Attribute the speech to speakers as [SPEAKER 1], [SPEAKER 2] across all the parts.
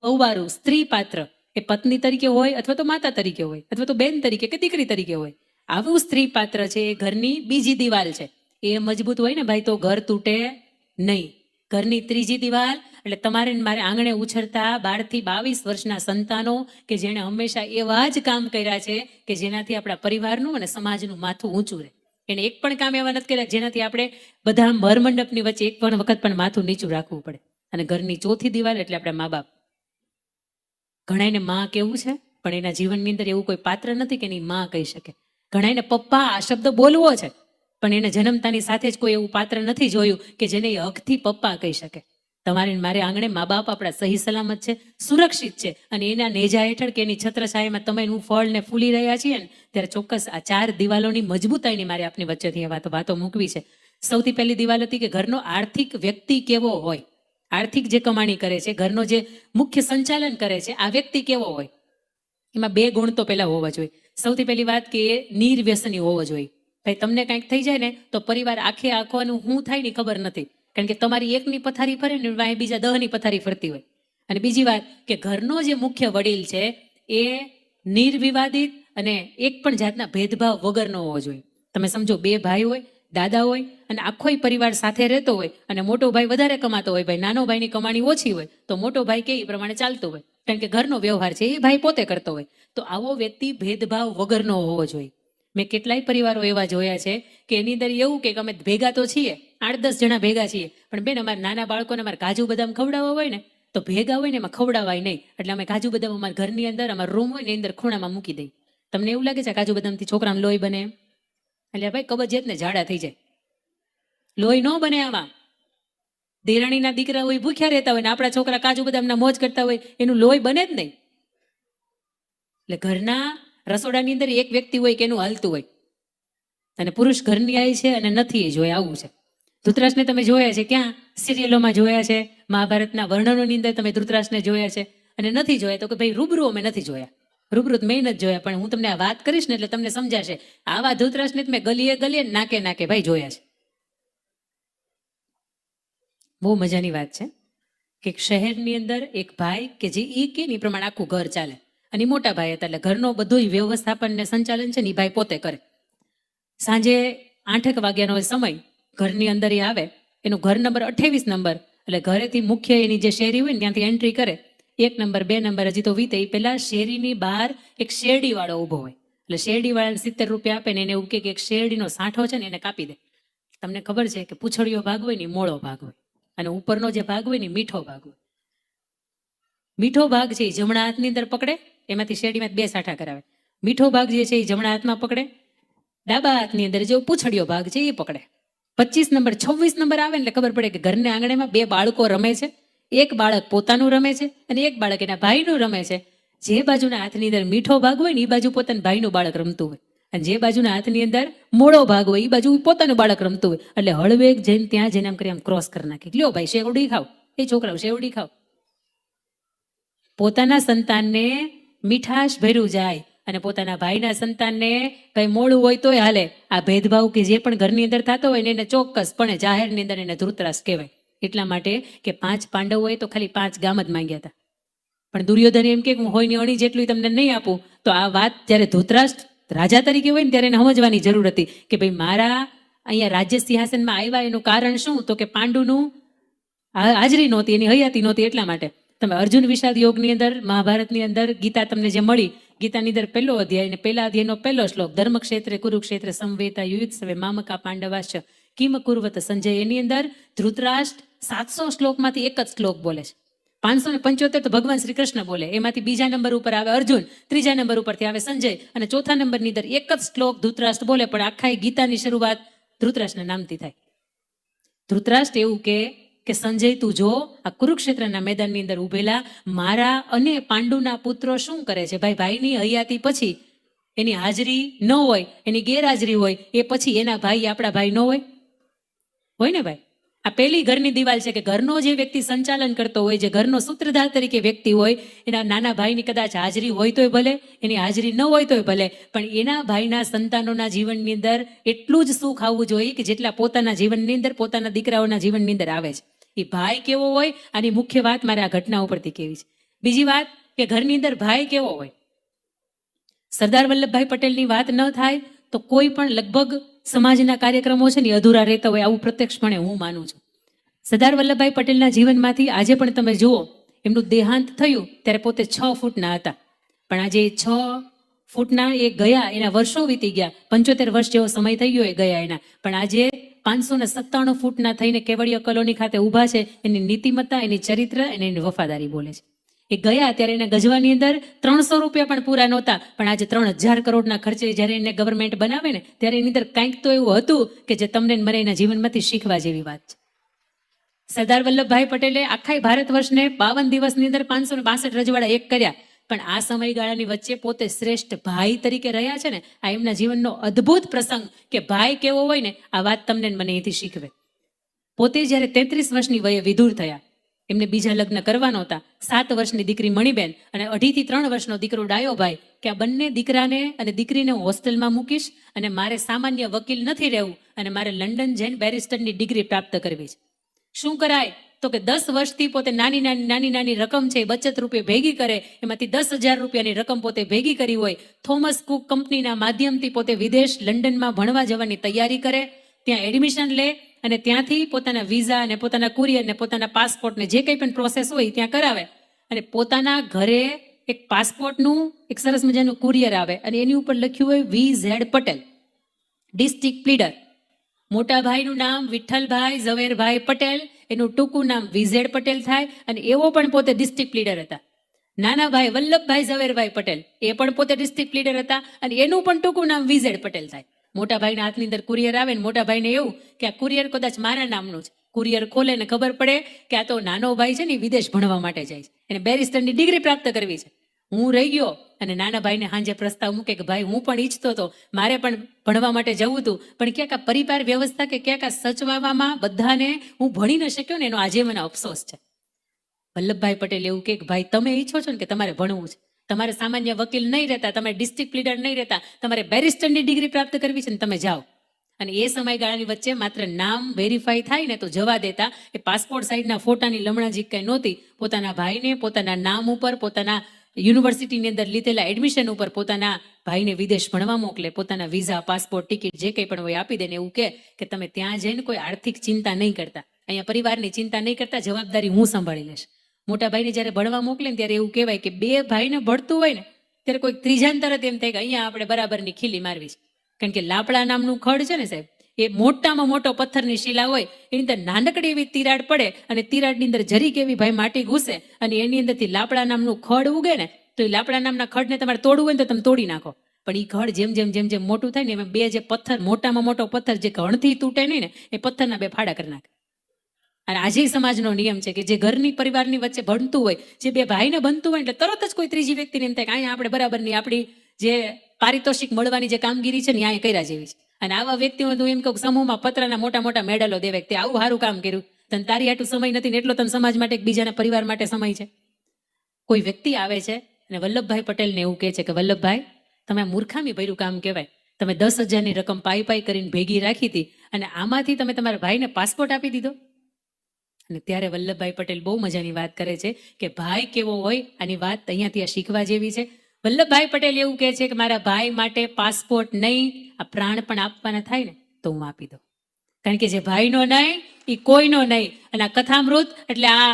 [SPEAKER 1] બહુવારું સ્ત્રી પાત્ર એ પત્ની તરીકે હોય અથવા તો માતા તરીકે હોય અથવા તો બેન તરીકે કે દીકરી તરીકે હોય, આવું સ્ત્રી પાત્ર છે એ ઘરની બીજી દિવાલ છે. એ મજબૂત હોય ને ભાઈ તો ઘર તૂટે નહીં. ઘરની ત્રીજી દિવાલ એટલે તમારે મારે આંગણે ઉછરતા 12 થી 22 વર્ષના સંતાનો કે જેણે હંમેશા એવા જ કામ કર્યા છે કે જેનાથી આપણા પરિવારનું અને સમાજનું માથું ઊંચું રહે. એને એક પણ કામ એવા નથી કર્યા જેનાથી આપણે બધા મરમંડપની વચ્ચે એક પણ વખત પણ માથું નીચું રાખવું પડે. અને ઘરની ચોથી દિવાલ એટલે આપણા મા બાપ. ઘણાને માં કેવું છે પણ એના જીવનની અંદર એવું કોઈ પાત્ર નથી કે એની માં કહી શકે. ઘણાને પપ્પા આ શબ્દ બોલવો છે પણ એને જન્મતાની સાથે જ કોઈ એવું પાત્ર નથી જોયું કે જેને એ હકથી પપ્પા કહી શકે. તમારે મારે આંગણે મા બાપ આપણા સહી સલામત છે, સુરક્ષિત છે અને એના નેજા હેઠળ કે એની છત્રછાયામાં તમે હું ફળ ને ફૂલી રહ્યા છીએ ને ત્યારે ચોક્કસ આ 4 દિવાલોની મજબૂતાઈની મારે આપની વચ્ચેથી વાતો મૂકવી છે. સૌથી પહેલી દિવાલ હતી કે ઘરનો આર્થિક વ્યક્તિ કેવો હોય. આર્થિક જે કમાણી કરે છે, ઘરનો જે મુખ્ય સંચાલન કરે છે, આ વ્યક્તિ કેવો હોય. એમાં 2 ગુણ તો પહેલા હોવા જોઈએ. સૌથી પહેલી વાત કે એ નિર્વ્યસની હોવો જોઈએ. ભાઈ તમને કંઈક થઈ જાય ને તો પરિવાર આખે આખવાનું શું થાય ને ખબર નથી, કારણ કે તમારી એકની પથારી ફરે ને વાંહે બીજા 10ની પથારી ફરતી હોય. અને બીજી વાત કે ઘરનો જે મુખ્ય વડીલ છે એ નિર્વિવાદિત અને એક પણ જાતના ભેદભાવ વગરનો હોવો જોઈએ. તમે સમજો 2 ભાઈ હોય, દાદા હોય અને આખો પરિવાર સાથે રહેતો હોય અને મોટો ભાઈ વધારે કમાતો હોય, ભાઈ નાનો ભાઈની કમાણી ઓછી હોય તો મોટો ભાઈ કે એ પ્રમાણે ચાલતો હોય, કારણ કે ઘરનો વ્યવહાર છે એ ભાઈ પોતે કરતો હોય. તો આવો વ્યક્તિ ભેદભાવ વગરનો હોવો જોઈએ. મેં કેટલાય પરિવારો એવા જોયા છે કે એની અંદર એવું કે અમે ભેગા તો છીએ, 8-10 જણા ભેગા છીએ, પણ બેન અમારા નાના બાળકોને અમારે કાજુ બદામ ખવડાવવા હોય ને તો ભેગા હોય ને એમાં ખવડાવાય નહીં. એટલે અમે કાજુ બદામ અમારા ઘરની અંદર અમારા રૂમ હોય ને અંદર ખૂણામાં મૂકી દઈ. તમને એવું લાગે છે કાજુ બદામથી છોકરાને લોહી બને? એટલે ભાઈ કબજિયાત ને ઝાડા થઈ જાય. લોહી ન બને આમાં. દેરાણીના દીકરા હોય ભૂખ્યા રહેતા હોય ને આપણા છોકરા કાજુ બદામના મોજ કરતા હોય, એનું લોહી બને જ નહીં. એટલે ઘરના રસોડાની અંદર એક વ્યક્તિ હોય કે એનું હાલતું હોય અને પુરુષ ઘરની આવી છે અને નથી જોયા. આવું છે. ધૃતરાષ્ટ્રને તમે જોયા છે ક્યાં? સિરિયલોમાં જોયા છે, મહાભારતના વર્ણનોની અંદર તમે ધૃતરાષ્ટ્રને જોયા છે. અને નથી જોયા તો કે ભાઈ રૂબરૂ અમે નથી જોયા. રૂબરૂ મેં નથી જોયા, પણ હું તમને આ વાત કરીશ ને એટલે તમને સમજાશે. આવા ધૃતરાષ્ટ્રને મેં ગલીએ ગલીએ નાકે નાકે ભાઈ જોયા છે. બહુ મજાની વાત છે કે શહેરની અંદર એક ભાઈ કે જે એ કે ની પ્રમાણે આખું ઘર ચાલે અને મોટા ભાઈ હતા એટલે ઘરનો બધું વ્યવસ્થાપન ને સંચાલન છે ને એ ભાઈ પોતે કરે. સાંજે 8 વાગ્યાનો સમય ઘરની અંદર એ આવે, એનું ઘર નંબર 28 નંબર, એટલે ઘરેથી મુખ્ય એની જે શેરી હોય ને ત્યાંથી એન્ટ્રી કરે. 1 નંબર 2 નંબર હજી તો વીતે, એ પેલા શેરીની બહાર એક શેરડી વાળો ઊભો હોય. એટલે શેરડી વાળાને 70 રૂપિયા આપે ને એને એવું કે એક શેરડીનો સાંઠો છે ને એને કાપી દે. તમને ખબર છે કે પૂછડીયો ભાગ હોય ને મોળો ભાગ હોય અને ઉપરનો જે ભાગ હોય ને મીઠો ભાગ હોય. મીઠો ભાગ છે એ જમણા હાથની અંદર પકડે, એમાંથી શેરડીમાં 2 સાંઠા કરાવે. મીઠો ભાગ જે છે એ જમણા હાથમાં પકડે, ડાબા હાથની અંદર જે પૂછડીયો ભાગ છે એ પકડે. 25 નંબર 26 નંબર આવે એટલે ખબર પડે કે ઘરના આંગણેમાં 2 બાળકો રમે છે. એક બાળક પોતાનું રમે છે અને એક બાળક એના ભાઈનું રમે છે. જે બાજુના હાથની અંદર મીઠો ભાગ હોય ને એ બાજુ પોતાના ભાઈનું બાળક રમતું હોય અને જે બાજુના હાથની અંદર મોળો ભાગ હોય એ બાજુ પોતાનું બાળક રમતું હોય. એટલે હળવેક જઈને ત્યાં જઈને આમ કરી આમ ક્રોસ કરી નાખે, લ્યો ભાઈ શેવડી ખાવ. એ છોકરાઓ શેવડી ખાવ. પોતાના સંતાનને મીઠાશ ભર્યું જાય અને પોતાના ભાઈના સંતાનને કઈ મોડું હોય તોય હાલે. આ ભેદભાવ કે જે પણ ઘરની અંદર થતો હોય ને એને ચોક્કસપણે જાહેરની અંદર એને ધૃતરાષ્ટ્ર કહેવાય. એટલા માટે કે 5 પાંડવો હોય તો ખાલી 5 ગામ જ માંગ્યા હતા, પણ દુર્યોધન એમ કે હું હોયની અણી જેટલું તમને નહીં આપું. તો આ વાત જ્યારે ધૃતરાષ્ટ્ર રાજા તરીકે હોય ને ત્યારે એને સમજવાની જરૂર હતી કે ભાઈ મારા અહીંયા રાજ્ય સિંહાસનમાં આવ્યા એનું કારણ શું? તો કે પાંડુનું હાજરી નહોતી, એની હયાતી નહોતી. એટલા માટે તમે અર્જુન વિષાદ યોગની અંદર મહાભારતની અંદર ગીતા તમને જે મળી, ગીતાની અંદર 1લો અધ્યાય અને 1લા અધ્યાયનો 1લો શ્લોક, ધર્મક્ષેત્રે કુરુક્ષેત્ર સંવેતા યુયુત્સવે મામકા પાંડવાશ્ચ કિમ કુર્વત સંજય. એની અંદર ધૃતરાષ્ટ્ર 700 શ્લોકમાંથી એક જ શ્લોક બોલે છે. 575 તો ભગવાન શ્રી કૃષ્ણ બોલે. એમાંથી બીજા નંબર ઉપર આવે અર્જુન, ત્રીજા નંબર ઉપરથી આવે સંજય અને ચોથા નંબરની અંદર એક જ શ્લોક ધૃતરાષ્ટ્ર બોલે. પણ આખા ગીતાની શરૂઆત ધૃતરાષ્ટ્રના નામથી થાય. ધૃતરાષ્ટ્ર એવું કે સંજય તું જો આ કુરુક્ષેત્રના મેદાનની અંદર ઉભેલા મારા અને પાંડુના પુત્રો શું કરે છે. ભાઈની હયાતી પછી એની હાજરી ન હોય, એની ગેરહાજરી હોય, એ પછી એના ભાઈ આપણા ભાઈ ન હોય ને ભાઈ. આ પહેલી ઘરની દિવાલ છે કે ઘરનો જે વ્યક્તિ સંચાલન કરતો હોય, જે ઘરનો સૂત્રધાર તરીકે વ્યક્તિ હોય, એના નાના ભાઈની કદાચ હાજરી હોય તોય ભલે, એની હાજરી ન હોય તોય ભલે, પણ એના ભાઈના સંતાનોના જીવનની અંદર એટલું જ સુખ આવવું જોઈએ કે જેટલા પોતાના જીવનની અંદર પોતાના દીકરાઓના જીવનની અંદર આવે છે. એ ભાઈ કેવો હોય આની મુખ્ય વાત મારે આ ઘટના ઉપરથી કહેવી છે. બીજી વાત કે ઘરની અંદર ભાઈ કેવો હોય. સરદાર વલ્લભભાઈ પટેલની વાત ન થાય તો કોઈ પણ લગભગ સમાજના કાર્યક્રમો છે ને અધૂરા રહેતા હોય, આવું પ્રત્યક્ષપણે હું માનું છું. સરદાર વલ્લભભાઈ પટેલના જીવનમાંથી આજે પણ તમે જુઓ, એમનું દેહાંત થયું ત્યારે પોતે 6 ફૂટના હતા, પણ આજે 6 ફૂટના એ ગયા, એના વર્ષો વીતી ગયા, 75 વર્ષ જેવો સમય થઈ ગયો એ ગયા એના, પણ આજે 597 ફૂટના થઈને કેવડિયા કોલોની ખાતે ઊભા છે. એની નીતિમત્તા, એની ચરિત્ર અને એની વફાદારી બોલે છે. એ ગયા ત્યારે એના ગજવાની અંદર 300 રૂપિયા પણ પૂરા નહોતા, પણ આજે 3000 કરોડના ખર્ચે જ્યારે એને ગવર્મેન્ટ બનાવે ને ત્યારે એની અંદર કંઈક તો એવું હતું કે જે તમને મને એના જીવનમાંથી શીખવા જેવી વાત છે. સરદાર વલ્લભભાઈ પટેલે આખા ભારત વર્ષને 52 દિવસની અંદર 562 રજવાડા એક કર્યા, પણ આ સમયગાળાની વચ્ચે પોતે શ્રેષ્ઠ ભાઈ તરીકે રહ્યા છે ને, આ એમના જીવનનો અદ્ભુત પ્રસંગ કે ભાઈ કેવો હોય ને, આ વાત તમને મને અહીંથી શીખવે. પોતે જ્યારે 33 વર્ષની વયે વિધુર થયા, એમને બીજા લગ્ન કરવા નહોતા. 7 વર્ષની દીકરી મણિબેન અને 2.5 થી 3 વર્ષનો દીકરો ડાયોભાઈ, કે આ બંને દીકરાને અને દીકરીને હું હોસ્ટેલમાં મૂકીશ અને મારે સામાન્ય વકીલ નથી રહેવું અને મારે લંડન જઈને બેરિસ્ટરની ડિગ્રી પ્રાપ્ત કરવી છે. શું કરાય તો કે 10 વર્ષથી પોતે નાની રકમ છે બચત રૂપે ભેગી કરે, એમાંથી 10,000 રૂપિયાની રકમ પોતે ભેગી કરી હોય. થોમસ કુક કંપનીના માધ્યમથી પોતે વિદેશ લંડનમાં ભણવા જવાની તૈયારી કરે, ત્યાં એડમિશન લે અને ત્યાંથી પોતાના વિઝા અને પોતાના કુરિયર ને પોતાના પાસપોર્ટને જે કંઈ પણ પ્રોસેસ હોય ત્યાં કરાવે અને પોતાના ઘરે એક પાસપોર્ટનું એક સરસ મજાનું કુરિયર આવે અને એની ઉપર લખ્યું હોય VZ પટેલ, ડિસ્ટ્રિક્ટ પ્લીડર. મોટા ભાઈનું નામ વિઠ્ઠલભાઈ ઝવેરભાઈ પટેલ, એનું ટૂંકું નામ VZ પટેલ થાય અને એવો પણ પોતે ડિસ્ટ્રિક્ટ પ્લીડર હતા. નાના ભાઈ વલ્લભભાઈ ઝવેરભાઈ પટેલ, એ પણ પોતે ડિસ્ટ્રિક્ટ પ્લીડર હતા અને એનું પણ ટૂંકું નામ VZ પટેલ થાય. મોટા ભાઈના હાથની અંદર કુરિયર આવે ને મોટા ભાઈને એવું કે આ કુરિયર કદાચ મારા નામનું છે. કુરિયર ખોલે ને ખબર પડે કે આ તો નાનો ભાઈ છે ને વિદેશ ભણવા માટે જાય છે, એને બેરિસ્ટરની ડિગ્રી પ્રાપ્ત કરવી છે. હું રહી ગયો અને નાના ભાઈને સાંજે પ્રસ્તાવ મૂકે કે ભાઈ હું પણ ઈચ્છતો હતો, મારે પણ ભણવા માટે જવું હતું, પણ ક્યાંક આ પરિવાર વ્યવસ્થા કે ક્યાંક આ સચવાવામાં બધાને હું ભણી ન શક્યો ને એનો આજે મને અફસોસ છે. વલ્લભભાઈ પટેલ એવું કે ભાઈ તમે ઈચ્છો છો ને કે તમારે ભણવું છે, તમારે સામાન્ય વકીલ નહીં રહેતા, તમારે ડિસ્ટ્રિક્ટ પ્લીડર નહીં રહેતા, તમારે બેરિસ્ટરની ડિગ્રી પ્રાપ્ત કરવી છે ને તમે જાઓ. અને એ સમયગાળાની વચ્ચે માત્ર નામ વેરીફાઈ થાય ને તો જવા દેતા, એ પાસપોર્ટ સાઇઝના ફોટાની લમણાજી કંઈ નહોતી. પોતાના ભાઈને પોતાના નામ ઉપર, પોતાના યુનિવર્સિટીની અંદર લીધેલા એડમિશન ઉપર પોતાના ભાઈને વિદેશ ભણવા મોકલે, પોતાના વિઝા, પાસપોર્ટ, ટિકિટ જે કંઈ પણ હોય આપી દે ને એવું કે તમે ત્યાં જઈને કોઈ આર્થિક ચિંતા નહીં કરતા, અહીંયા પરિવારની ચિંતા નહીં કરતા, જવાબદારી હું સંભાળી લઈશ. મોટા ભાઈને જ્યારે ભણવા મોકલે ને ત્યારે એવું કહેવાય કે 2 ભાઈને ભણતું હોય ને ત્યારે કોઈ ત્રીજાને તરત એમ થાય કે અહીંયા આપણે બરાબરની ખીલી મારવી છે. કારણ કે લાપડા નામનું ખડ છે ને સાહેબ, એ મોટામાં મોટો પથ્થરની શિલા હોય, એની અંદર નાનકડી એવી તિરાડ પડે અને તિરાડની અંદર જરીક એવી ભાઈ માટી ઘૂસે અને એની અંદરથી લાપડા નામનું ખડ ઉગે ને તો એ લાપડા નામના ખડને તમારે તોડવું હોય ને તો તમે તોડી નાખો. પણ એ ખડ જેમ મોટું થાય ને એમાં 2 જે પથ્થર, મોટામાં મોટો પથ્થર જે ઘણથી તૂટે નહીં ને એ પથ્થરના 2 ફાડા કરી નાખે. અને આજે સમાજનો નિયમ છે કે જે ઘરની પરિવારની વચ્ચે ભણતું હોય, જે 2 ભાઈને બનતું હોય એટલે તરત જ કોઈ ત્રીજી વ્યક્તિને એમ થાય કે અહીંયા આપણે બરાબરની આપણી જે પારિતોષિક મળવાની જે કામગીરી છે ને અહીંયા કર્યા જેવી છે. અને આવા વ્યક્તિઓ તું એમ કહું સમૂહમાં પત્રના મોટા મેડલો દેવે કે આવું સારું કામ કર્યું, તને તારી આટલું સમય નથી ને એટલો તને સમાજ માટે બીજાના પરિવાર માટે સમય છે. કોઈ વ્યક્તિ આવે છે અને વલ્લભભાઈ પટેલને એવું કહે છે કે વલ્લભભાઈ તમે મૂર્ખામી ભર્યું કામ કહેવાય, તમે 10,000ની રકમ પાઈ કરીને ભેગી રાખી હતી અને આમાંથી તમે તમારા ભાઈને પાસપોર્ટ આપી દીધો. અને ત્યારે વલ્લભભાઈ પટેલ બહુ મજાની વાત કરે છે કે ભાઈ કેવો હોય આની વાત અહીંયાથી આ શીખવા જેવી છે. વલ્લભભાઈ પટેલ એવું કહે છે કે મારા ભાઈ માટે પાસપોર્ટ નહીં, આ પ્રાણ પણ આપવાના થાય ને તો હું આપી દઉં. કારણ કે જે ભાઈનો નહીં એ કોઈનો નહીં. અને આ કથામૃત એટલે આ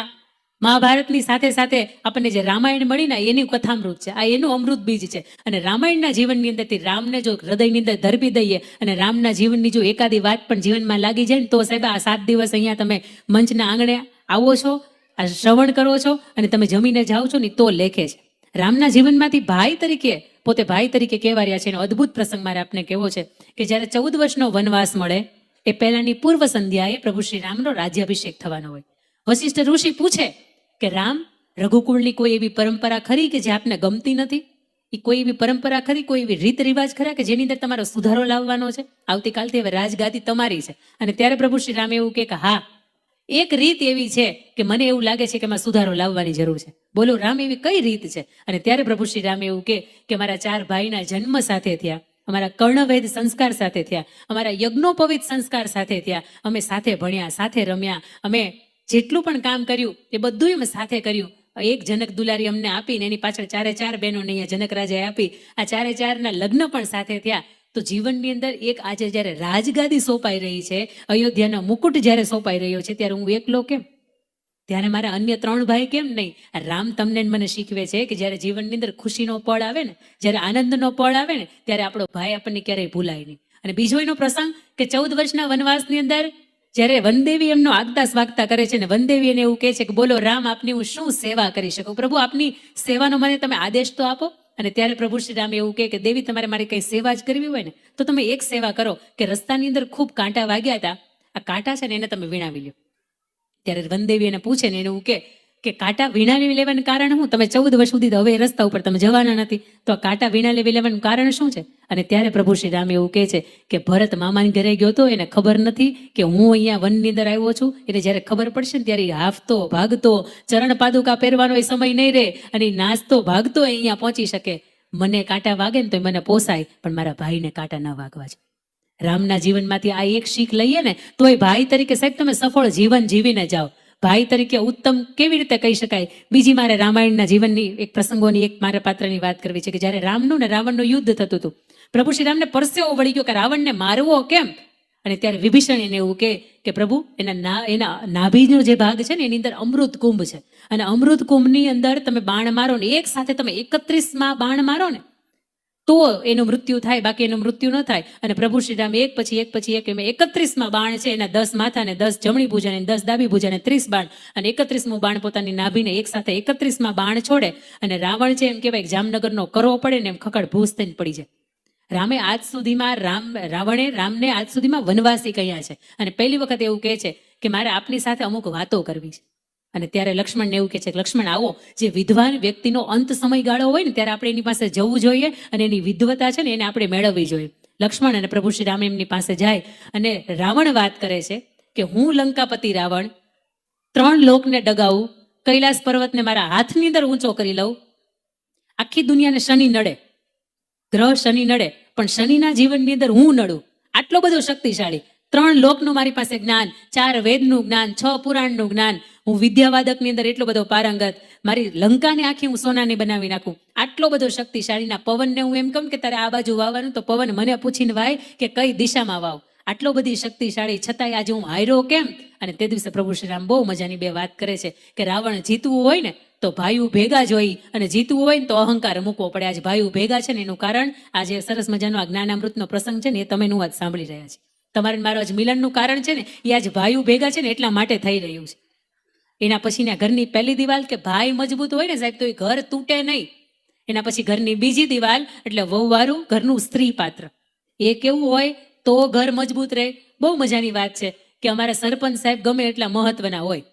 [SPEAKER 1] મહાભારતની સાથે સાથે આપણને જે રામાયણ મળી ને એની કથામૃત છે, આ એનું અમૃત બીજ છે. અને રામાયણના જીવનની અંદરથી રામને જો હૃદયની અંદર ધરબી દઈએ અને રામના જીવનની જો એકાદી વાત પણ જીવનમાં લાગી જાય ને તો સાહેબ આ 7 દિવસ અહીંયા તમે મંચના આંગણે આવો છો, આ શ્રવણ કરો છો અને તમે જમીને જાઓ છો ને તો લેખે છે. રામના જીવનમાંથી ભાઈ તરીકે પોતે ભાઈ તરીકે કહેવાયા છે એનો અદ્ભુત પ્રસંગ મારે આપને કહેવો છે કે જ્યારે 14 વર્ષનો વનવાસ મળે એ પહેલાની પૂર્વ સંધ્યાએ પ્રભુ શ્રી રામનો રાજ્યાભિષેક થવાનો હોય. વશિષ્ઠ ઋષિ પૂછે કે રામ, રઘુકુળની કોઈ એવી પરંપરા ખરી કે જે આપને ગમતી નથી? એ કોઈ એવી પરંપરા ખરી, કોઈ એવી રીત રિવાજ ખરા કે જેની અંદર તમારો સુધારો લાવવાનો છે? આવતીકાલથી હવે રાજગાદી તમારી છે. અને ત્યારે પ્રભુ શ્રી રામ એવું કે હા, એક રીત એવી છે કે મને એવું લાગે છે કે એમાં સુધારો લાવવાની જરૂર છે. બોલો રામ, એવી કઈ રીત છે? અને ત્યારે પ્રભુ શ્રી રામ એવું કે મારા 4 ભાઈના જન્મ સાથે થયા, અમારા કર્ણવેદ સંસ્કાર સાથે થયા, અમારા યજ્ઞોપવિત સંસ્કાર સાથે થયા, અમે સાથે ભણ્યા, સાથે રમ્યા, અમે જેટલું પણ કામ કર્યું એ બધું અમે સાથે કર્યું. એક જનક દુલારી અમને આપીને એની પાછળ ચારે ચાર બહેનોને અહીંયા જનક રાજાએ આપી, આ ચારે ચારના લગ્ન પણ સાથે થયા. તો જીવનની અંદર એક આજે જ્યારે રાજગાદી સોંપાઈ રહી છે, અયોધ્યાનો મુકુટ જ્યારે સોંપાઈ રહ્યો છે, ત્યારે હું એકલો કેમ? ત્યારે મારા અન્ય 3 ભાઈ કેમ નહીં? આ રામ તમને ને મને શીખવે છે કે જ્યારે જીવનની અંદર ખુશીનો પળ આવે ને, જ્યારે આનંદનો પળ આવે ને, ત્યારે આપણો ભાઈ આપણને ક્યારેય ભૂલાય નહીં. અને બીજો એનો પ્રસંગ કે 14 વર્ષના વનવાસની અંદર જ્યારે વનદેવી એમનો આગતા સ્વાગતા કરે છે ને વનદેવી એને એવું કહે છે કે બોલો રામ, આપની હું શું સેવા કરી શકું? પ્રભુ, આપની સેવાનો મને તમે આદેશ તો આપો. અને ત્યારે પ્રભુ શ્રી રામ એવું કહે કે દેવી, તમારે મારી કઈ સેવા જ કરવી હોય ને તો તમે એક સેવા કરો કે રસ્તાની અંદર ખૂબ કાંટા વાગ્યા હતા, આ કાંટા છે ને એને તમે વીણાવી લો. ત્યારે વનદેવી એને પૂછે ને એને એવું કે કાંટા વીણાવી લેવાનું કારણ શું? તમે 14 વર્ષ સુધી હવે રસ્તા ઉપર તમે જવાના નથી, તો આ કાંટા વીણાવી લેવાનું કારણ શું છે? અને ત્યારે પ્રભુ શ્રી રામ એવું કહે છે કે ભરત મામાની ઘરે ગયો તો એને ખબર નથી કે હું અહીંયા વનની અંદર આવ્યો છું. એટલે જ્યારે ખબર પડશે ને ત્યારે હાફતો ભાગતો, ચરણ પાદુકા પહેરવાનો એ સમય નહીં રહે અને નાચતો ભાગતો અહીંયા પહોંચી શકે. મને કાંટા વાગે ને તો મને પોસાય, પણ મારા ભાઈને કાંટા ન વાગવા છે. રામના જીવનમાંથી આ એક શીખ લઈએ ને તો એ ભાઈ તરીકે સાહેબ તમે સફળ જીવન જીવીને જાઓ. ભાઈ તરીકે ઉત્તમ કેવી રીતે કહી શકાય? બીજી મારે રામાયણના જીવનની એક પ્રસંગોની એક મારા પાત્રની વાત કરવી છે કે જ્યારે રામનું ને રાવણનું યુદ્ધ થતું હતું, પ્રભુ શ્રી રામને પરસેવો વળી ગયો કે રાવણને મારવો કેમ? અને ત્યારે વિભીષણ એને એવું કે પ્રભુ, એના નાભીનો જે ભાગ છે ને એની અંદર અમૃત કુંભ છે, અને અમૃત કુંભની અંદર તમે બાણ મારો ને એક સાથે તમે 31 બાણ મારો ને તો એનું મૃત્યુ થાય, બાકી એનું મૃત્યુ ન થાય. અને પ્રભુ શ્રી રામ એક પછી એક 31 બાણ છે, એના 10 માથા ને 10 જમણી ભુજા ને 10 ડાબી ભુજા ને 30 બાણ, અને 31મું બાણ પોતાની નાભીને એક સાથે 31 બાણ છોડે. અને રાવણ છે એમ કહેવાય જામનગરનો કરો પડે ને એમ ખખડ ભૂસ થઈને પડી જાય. રાવણે આજ સુધીમાં આજ સુધીમાં વનવાસી કહ્યા છે. અને પહેલી વખત એવું કહે છે કે મારે આપની સાથે અમુક વાતો કરવી છે. અને ત્યારે લક્ષ્મણને એવું કહે છે કે લક્ષ્મણ આવો, જે વિદ્વાન વ્યક્તિનો અંત સમયગાળો હોય ને ત્યારે આપણે એની પાસે જવું જોઈએ અને એની વિદ્વતા છે ને એને આપણે મેળવવી જોઈએ. લક્ષ્મણ અને પ્રભુ શ્રી રામ એમની પાસે જાય અને રાવણ વાત કરે છે કે હું લંકાપતિ રાવણ 3 લોકને ડગાવું, કૈલાસ પર્વતને મારા હાથની અંદર ઊંચો કરી લઉં, આખી દુનિયાને શનિ નડે, ગ્રહ શનિ નડે, પણ શનિના જીવનની અંદર હું નડું, આટલો બધો શક્તિશાળી, 3 લોકનું મારી પાસે જ્ઞાન, 4 વેદનું જ્ઞાન, 6 પુરાણનું જ્ઞાન, હું વિદ્યાવાદકની અંદર એટલો બધો પારંગત, મારી લંકાને આખી હું સોનાની બનાવી નાખું, આટલો બધો શક્તિશાળીના પવનને હું એમ કહું કે તારે આ બાજુ વાવવાનું તો પવન મને પૂછીને વાય કે કઈ દિશામાં વાવ, આટલો બધી શક્તિશાળી છતાંય આજે હું હાર્યો કેમ? અને તે દિવસે પ્રભુ શ્રી રામ બહુ મજાની 2 વાત કરે છે કે રાવણ જીતવું હોય ને તો ભાઈઓ ભેગા જ હોય, અને જીતવું હોય ને તો અહંકાર મૂકવો પડે. આજે ભાઈઓ ભેગા છે ને એનું કારણ આજે સરસ મજાનો આ જ્ઞાનામૃતનો પ્રસંગ છે ને એ તમે હું આજ સાંભળી રહ્યા છે. તમારે મારો આજ મિલનનું કારણ છે ને એ આજ ભાઈઓ ભેગા છે ને એટલા માટે થઈ રહ્યું છે. એના પછીના ઘરની પહેલી દિવાલ કે ભાઈ મજબૂત હોય ને સાહેબ તો એ ઘર તૂટે નહીં. એના પછી ઘરની બીજી દિવાલ એટલે વહુવારું ઘરનું સ્ત્રી પાત્ર, એ કેવું હોય તો ઘર મજબૂત રહે. બહુ મજાની વાત છે કે અમારા સરપંચ સાહેબ ગમે એટલા મહત્વના હોય,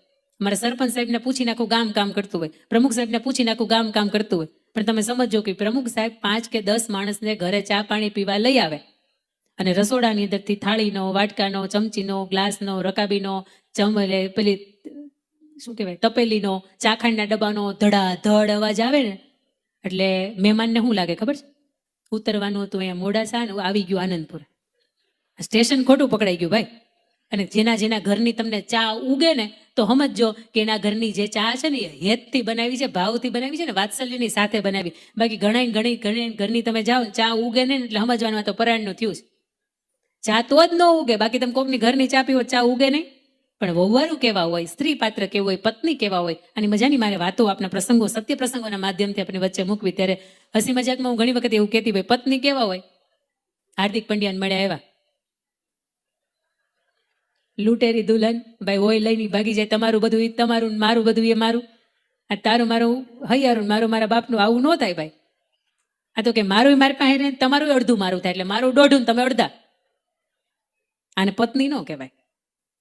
[SPEAKER 1] અમારા સરપંચ સાહેબને પૂછી નાખું ગામ કામ કરતું હોય, પ્રમુખ સાહેબને પૂછી નાખું ગામ કામ કરતું હોય, પણ તમે સમજો કે પ્રમુખ સાહેબ 5 કે 10 માણસને ઘરે ચા પાણી પીવા લઈ આવે અને રસોડાની અંદરથી થાળીનો, વાટકાનો, ચમચીનો, ગ્લાસનો, રકાબીનો, પેલી શું કહેવાય તપેલીનો, ચાખાંડના ડબ્બાનો ધડાધડ અવાજ આવે ને એટલે મહેમાનને શું લાગે ખબર છે? ઉતરવાનું હતું અહીંયા મોડાસા ને આવી ગયું આનંદપુર, સ્ટેશન ખોટું પકડાઈ ગયું ભાઈ. અને જેના ઘરની તમને ચા ઉગે ને તો સમજો કે એના ઘરની જે ચા છે ને એ હેતથી બનાવી છે, ભાવથી બનાવી છે ને વાત્સલ્યની સાથે બનાવી. બાકી ઘણી ઘરની તમે જાઓ ચા ઉગે ને એટલે સમજવાનું તો પરાયણનું થયું છે. ચા તો જ ન ઉગે, બાકી તમે કોકની ઘરની ચા પીવો ચા ઉગે નહીં. પણ વહુવારું કેવા હોય, સ્ત્રી પાત્ર કેવું હોય, પત્ની કેવા હોય, અને મજાની મારે વાતો આપના પ્રસંગો, સત્ય પ્રસંગોના માધ્યમથી આપણી વચ્ચે મૂકવી. ત્યારે હસી મજાકમાં હું ઘણી વખત એવું કહેતી ભાઈ પત્ની કેવા હોય. હાર્દિક પંડ્યાને મળ્યા એવા લૂંટેરી દુલ્હન ભાઈ હોય લઈને ભાગી જાય, તમારું બધું એ તમારું, મારું બધું એ મારું, આ તારું મારું હૈયારું, મારું મારા બાપનું, આવું ન થાય ભાઈ. આ તો કે મારું મારી પાસે રહે, તમારું અડધું મારું થાય, એટલે મારું દોઢું ને તમે અડધા. આને પત્ની ન કહેવાય.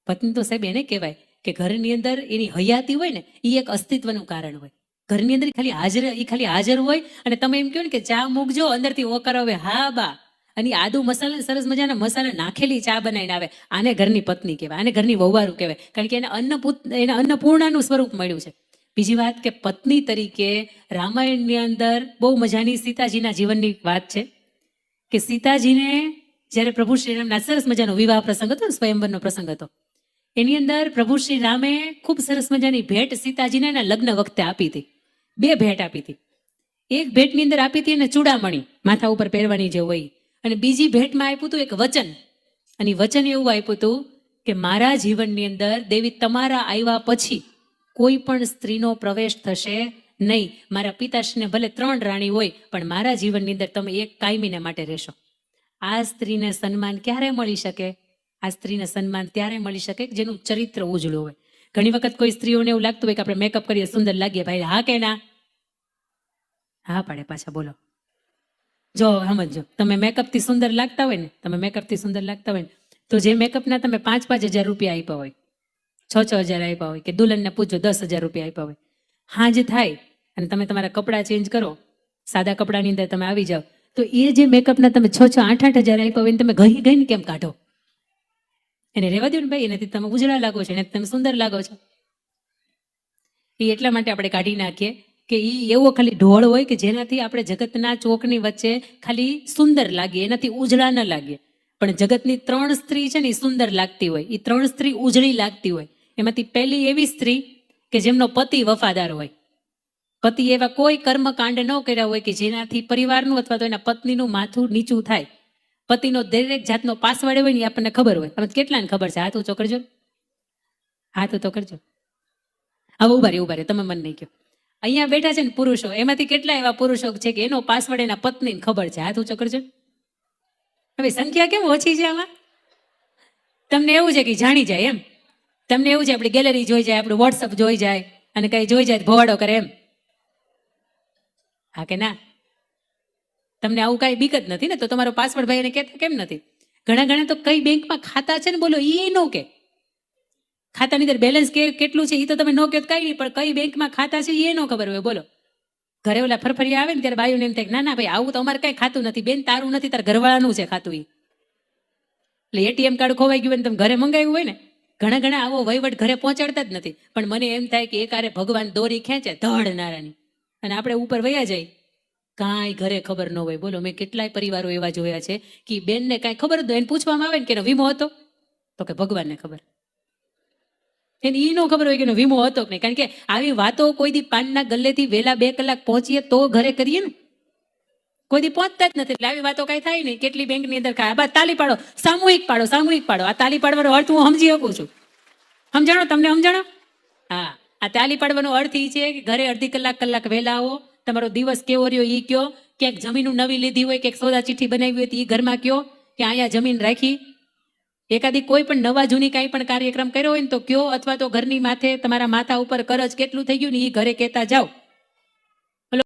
[SPEAKER 1] પત્ની તો સાહેબ એને કહેવાય કે ઘરની અંદર એની હયાતી હોય ને એ એક અસ્તિત્વનું કારણ હોય. ઘરની અંદર ખાલી હાજર હોય અને તમે એમ કહો ને કે ચા મૂકજો, અંદરથી ઓકાર આવે હા બા, અને આદુ મસાલા સરસ મજાના મસાલા નાખેલી ચા બનાવીને આવે, આને ઘરની પત્ની કહેવાય, આને ઘરની વહુવારું કહેવાય. કારણ કે એને અન્નપૂર્ણાનું સ્વરૂપ મળ્યું છે. બીજી વાત કે પત્ની તરીકે રામાયણની અંદર બહુ મજાની સીતાજીના જીવનની વાત છે કે સીતાજીને જ્યારે પ્રભુ શ્રીરામના સરસ મજાનો વિવાહ પ્રસંગ હતો ને, સ્વયંવરનો પ્રસંગ હતો, એની અંદર પ્રભુ શ્રી રામે ખૂબ સરસ મજાની ભેટ સીતાજીને એના લગ્ન વખતે આપી હતી. 2 ભેટ આપી હતી. એક ભેટની અંદર આપી હતી એને ચૂડામણી માથા ઉપર પહેરવાની જે હોય, અને બીજી ભેટમાં આપ્યું હતું એક વચન. અને વચન એવું આપ્યું હતું કે મારા જીવનની અંદર દેવી તમારા આવ્યા પછી કોઈ પણ સ્ત્રીનો પ્રવેશ થશે નહીં. મારા પિતાશ્રીને ભલે 3 રાણી હોય, પણ મારા જીવનની અંદર તમે એક કાયમીને માટે રહેશો. આ સ્ત્રીને સન્માન ક્યારે મળી શકે? આ સ્ત્રીને સન્માન ત્યારે મળી શકે કે જેનું ચરિત્ર ઉજળું હોય. ઘણી વખત કોઈ સ્ત્રીઓને એવું લાગતું હોય કે આપણે મેકઅપ કરીએ સુંદર લાગીએ. ભાઈ હા કે ના? હા પાડે પાછા. બોલો, જો સમજો, તમે મેકઅપથી સુંદર લાગતા હોય ને, તમે મેકઅપથી સુંદર લાગતા હોય ને, તો જે મેકઅપના તમે 5-5 હજાર રૂપિયા આપ્યા હોય, 6-6 હજાર આપ્યા હોય, કે દુલ્હનને પૂછો 10 હજાર રૂપિયા આપ્યા હોય, હાંજ થાય અને તમે તમારા કપડાં ચેન્જ કરો, સાદા કપડાની અંદર તમે આવી જાઓ, તો એ જે મેકઅપના તમે 6-6, 8-8 હજાર આપ્યા હોય ને તમે ગઈને કેમ કાઢો? એને રહેવા દો ને ભાઈ, એનાથી તમે ઉજળા લાગો છો, એનાથી તમે સુંદર લાગો છો. એ એટલા માટે આપણે કાઢી નાખીએ કે એ એવો ખાલી ઢોળ હોય કે જેનાથી આપણે જગતના ચોકની વચ્ચે ખાલી સુંદર લાગીએ, એનાથી ઉજળા ન લાગીએ. પણ જગતની 3 સ્ત્રી છે ને એ સુંદર લાગતી હોય, એ 3 સ્ત્રી ઉજળી લાગતી હોય. એમાંથી પહેલી એવી સ્ત્રી કે જેમનો પતિ વફાદાર હોય, પતિ એવા કોઈ કર્મકાંડ ન કર્યા હોય કે જેનાથી પરિવારનું અથવા તો એના પત્નીનું માથું નીચું થાય. પતિનો દરેક જાતનો પાસવર્ડ હોય ને એ આપણને ખબર હોય. તમે કેટલાને ખબર છે? હાથ ઊંચો કરજો, હાથ ઊંચો કરજો. હવે ઉભા રે, તમે મને નહીં કહો. અહીંયા બેઠા છે ને પુરુષો, એમાંથી કેટલા એવા પુરુષો છે કે એનો પાસવર્ડ એના પત્નીને ખબર છે? હાથ ઊંચો કરજો. હવે સંખ્યા કેમ ઓછી છે આમાં? તમને એવું છે કે જાણી જાય એમ? તમને એવું છે આપણી ગેલેરી જોઈ જાય, આપણું વોટ્સઅપ જોઈ જાય અને કઈ જોઈ જાય ભવાડો કરે એમ? હા કે ના? તમને આવું કાંઈ બીક જ નથી ને? તો તમારો પાસવર્ડ ભાઈ એને કહેતા કેમ નથી? ઘણા તો કઈ બેંકમાં ખાતા છે ને, બોલો એ ન કે ખાતાની અંદર બેલેન્સ કેટલું છે એ તો તમે ન કહો કઈ નહીં, પણ કઈ બેંકમાં ખાતા છે એ ન ખબર હોય. બોલો, ઘરે ઓલા ફરફરિયા આવે ને ત્યારે બાયુને એમ થાય ના ભાઈ આવું તો અમારે કઈ ખાતું નથી બેન, તારું નથી, તાર ઘરવાળાનું છે ખાતું. એટલે એટીએમ કાર્ડ ખોવાઈ ગયું ને તમે ઘરે મંગાવ્યું હોય ને, ઘણા આવો વહીવટ ઘરે પહોંચાડતા જ નથી. પણ મને એમ થાય કે એકારે ભગવાન દોરી ખેંચે ધડ નારાની અને આપણે ઉપર વયા જાય, કાંઈ ઘરે ખબર ન હોય. બોલો, મેં કેટલાય પરિવારો એવા જોયા છે કે બેનને કાંઈ ખબર જ એને પૂછવામાં આવે ને કે એનો વીમો હતો, તો કે ભગવાનને ખબર. એને એ ન ખબર હોય કે એનો વીમો હતો કે નહીં. કારણ કે આવી વાતો કોઈ દી પાનના ગલ્લેથી વહેલા 2 કલાક પહોંચીએ તો ઘરે કરીએ ને, કોઈ દી પહોંચતા જ નથી. એટલે આવી વાતો કાંઈ થાય નહીં. કેટલી બેંકની અંદર બા તાલી પાડો, સામૂહિક પાડો. આ તાલી પાડવાનો અર્થ હું સમજી શકું છું. સમજાણો? તમને સમજાણો? હા, આ તાલી પાડવાનો અર્થ એ છે કે ઘરે અડધી કલાક વહેલા આવો, તમારો દિવસ કેવો રહ્યો એ કયો, ક્યાંક જમીન નવી લીધી હોય, ક્યાંક સોદા ચિઠ્ઠી બનાવી હોય તો એ ઘરમાં કયો કે અહીંયા જમીન રાખી. એકાદી કોઈ પણ નવા જૂની કાંઈ પણ કાર્યક્રમ કર્યો હોય ને તો કયો, અથવા તો ઘરની માથે તમારા માથા ઉપર કરજ કેટલું થઈ ગયું ને એ ઘરે કહેતા જાઓ.